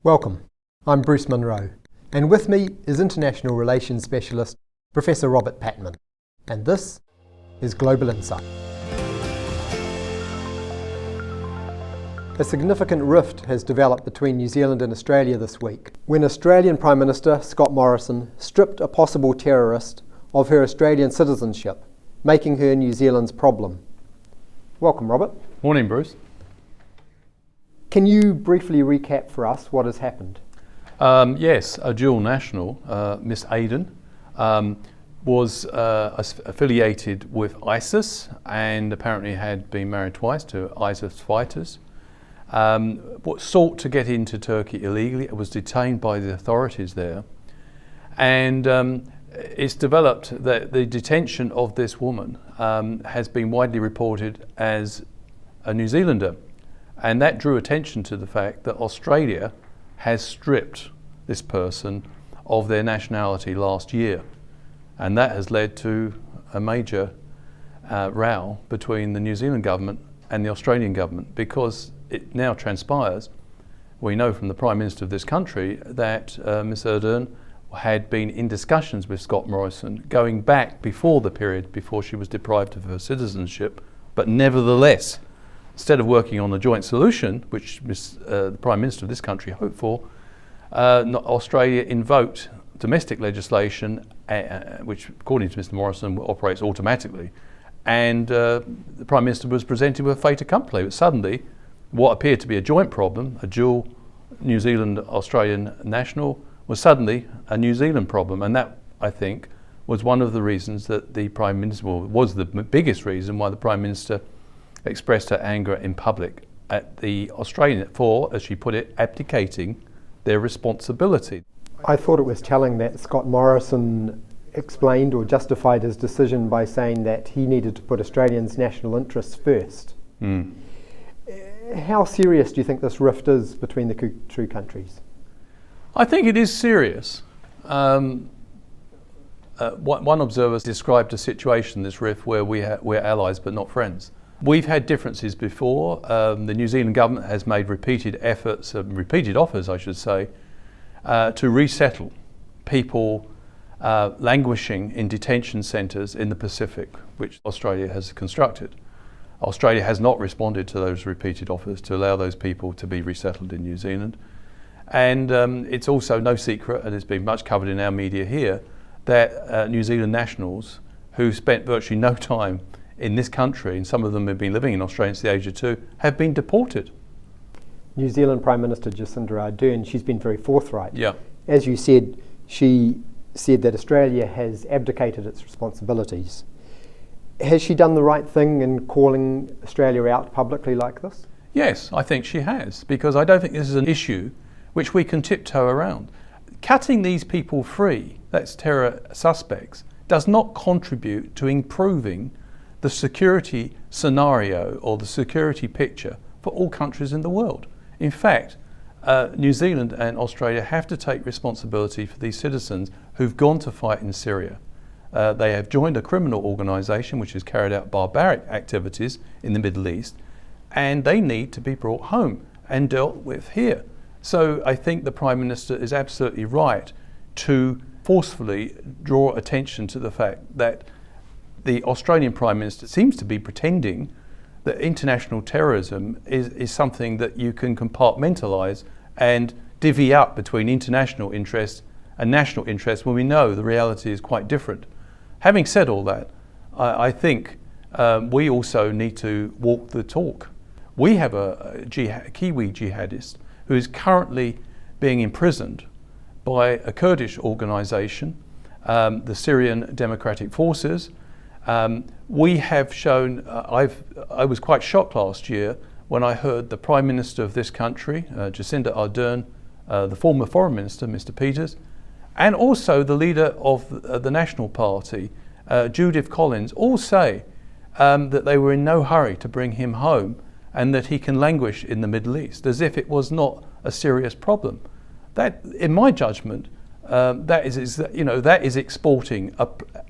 Welcome, I'm Bruce Munro, and with me is International Relations Specialist Professor Robert Patman, and this is Global Insight. A significant rift has developed between New Zealand and Australia this week, when Australian Prime Minister Scott Morrison stripped a possible terrorist of her Australian citizenship, making her New Zealand's problem. Welcome, Robert. Morning, Bruce. Can you briefly recap for us what has happened? Yes, a dual national, Miss Ardern, was affiliated with ISIS and apparently had been married twice to ISIS fighters. Sought to get into Turkey illegally. It was detained by the authorities there. And it's developed that the detention of this woman has been widely reported as a New Zealander. And that drew attention to the fact that Australia has stripped this person of their nationality last year. And that has led to a major row between the New Zealand government and the Australian government, because it now transpires, we know from the Prime Minister of this country, that Ms Ardern had been in discussions with Scott Morrison going back before the period before she was deprived of her citizenship, but nevertheless, instead of working on a joint solution, which the Prime Minister of this country hoped for, Australia invoked domestic legislation, which, according to Mr Morrison, operates automatically. And the Prime Minister was presented with a fait accompli. But suddenly, what appeared to be a joint problem, a dual New Zealand-Australian national, was suddenly a New Zealand problem. And that, I think, was one of the reasons that the Prime Minister, well, was the biggest reason why the Prime Minister expressed her anger in public at the Australian for, as she put it, abdicating their responsibility. I thought it was telling that Scott Morrison explained or justified his decision by saying that he needed to put Australians' national interests first. How serious do you think this rift is between the two countries? I think it is serious. One observer described a situation, this rift, where we're allies but not friends. We've had differences before. The New Zealand government has made repeated offers, I should say, to resettle people languishing in detention centres in the Pacific, which Australia has constructed. Australia has not responded to those repeated offers to allow those people to be resettled in New Zealand. And it's also no secret, and it's been much covered in our media here, that New Zealand nationals who spent virtually no time in this country, and some of them have been living in Australia since the age of 2, have been deported. New Zealand Prime Minister Jacinda Ardern, she's been very forthright. Yeah. As you said, she said that Australia has abdicated its responsibilities. Has she done the right thing in calling Australia out publicly like this? Yes, I think she has, because I don't think this is an issue which we can tiptoe around. Cutting these people free, that's terror suspects, does not contribute to improving the security scenario or the security picture for all countries in the world. In fact, New Zealand and Australia have to take responsibility for these citizens who've gone to fight in Syria. They have joined a criminal organisation which has carried out barbaric activities in the Middle East, and they need to be brought home and dealt with here. So I think the Prime Minister is absolutely right to forcefully draw attention to the fact that the Australian Prime Minister seems to be pretending that international terrorism is something that you can compartmentalise and divvy up between international interests and national interests, when we know the reality is quite different. Having said all that, I think we also need to walk the talk. We have a Kiwi jihadist who is currently being imprisoned by a Kurdish organisation, the Syrian Democratic Forces. We have shown, I was quite shocked last year when I heard the Prime Minister of this country, Jacinda Ardern, the former Foreign Minister, Mr Peters, and also the leader of the National Party, Judith Collins, all say that they were in no hurry to bring him home and that he can languish in the Middle East, as if it was not a serious problem. That, in my judgment, that is exporting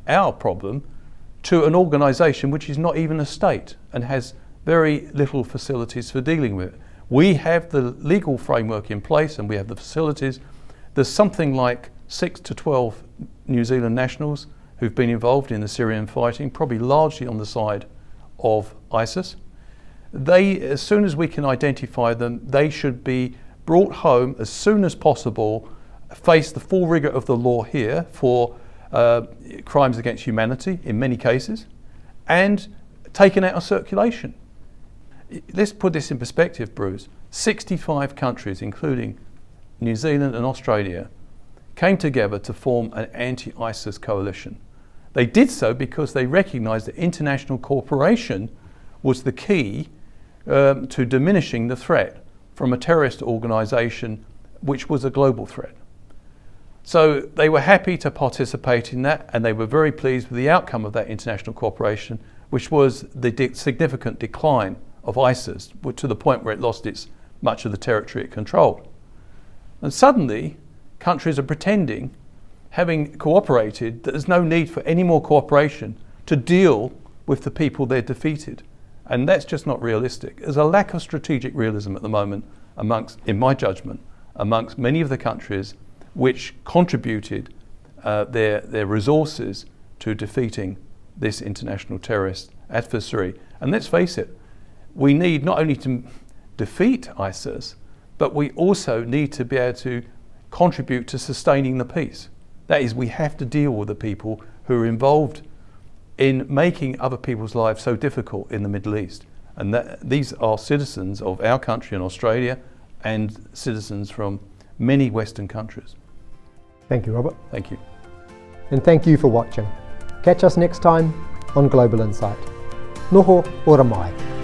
our problem to an organisation which is not even a state and has very little facilities for dealing with it. We have the legal framework in place and we have the facilities. There's something like 6 to 12 New Zealand nationals who've been involved in the Syrian fighting, probably largely on the side of ISIS. They, as soon as we can identify them, they should be brought home as soon as possible, face the full rigour of the law here for crimes against humanity in many cases, and taken out of circulation. Let's put this in perspective, Bruce. 65 countries, including New Zealand and Australia, came together to form an anti-ISIS coalition. They did so because they recognised that international cooperation was the key to diminishing the threat from a terrorist organisation which was a global threat. So they were happy to participate in that, and they were very pleased with the outcome of that international cooperation, which was the significant decline of ISIS to the point where it lost much of the territory it controlled. And suddenly, countries are pretending, having cooperated, that there's no need for any more cooperation to deal with the people they're defeated. And that's just not realistic. There's a lack of strategic realism at the moment in my judgment, amongst many of the countries which contributed their resources to defeating this international terrorist adversary. And let's face it, we need not only to defeat ISIS, but we also need to be able to contribute to sustaining the peace. That is, we have to deal with the people who are involved in making other people's lives so difficult in the Middle East. And these are citizens of our country in Australia and citizens from many Western countries. Thank you, Robert. Thank you. And thank you for watching. Catch us next time on Global Insight. Noho ora mai.